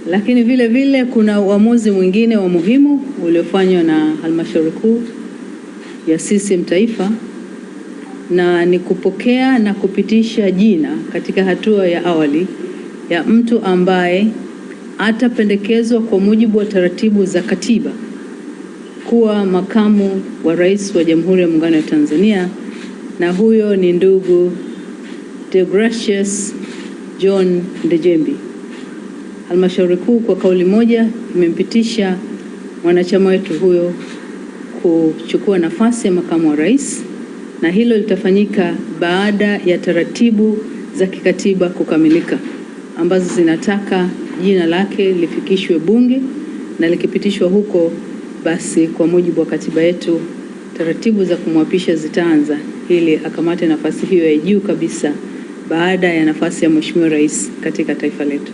Lakini vile vile kuna uamuzi mwingine wa muhimu uliofanywa na halmashauri kuu ya CCM Taifa, na ni kupokea na kupitisha jina katika hatua ya awali ya mtu ambaye atapendekezwa kwa mujibu wa taratibu za katiba kuwa makamu wa rais wa Jamhuri ya Muungano wa Tanzania, na huyo ni ndugu Deogratius John Ndejembi. Halmashauri kuu kwa kauli moja imempitisha mwanachama wetu huyo kuchukua nafasi ya makamu wa rais, na hilo litafanyika baada ya taratibu za kikatiba kukamilika ambazo zinataka jina lake lifikishwe Bunge, na likipitishwa huko, basi kwa mujibu wa katiba yetu taratibu za kumwapisha zitaanza ili akamate nafasi hiyo ya juu kabisa baada ya nafasi ya Mheshimiwa Rais katika taifa letu.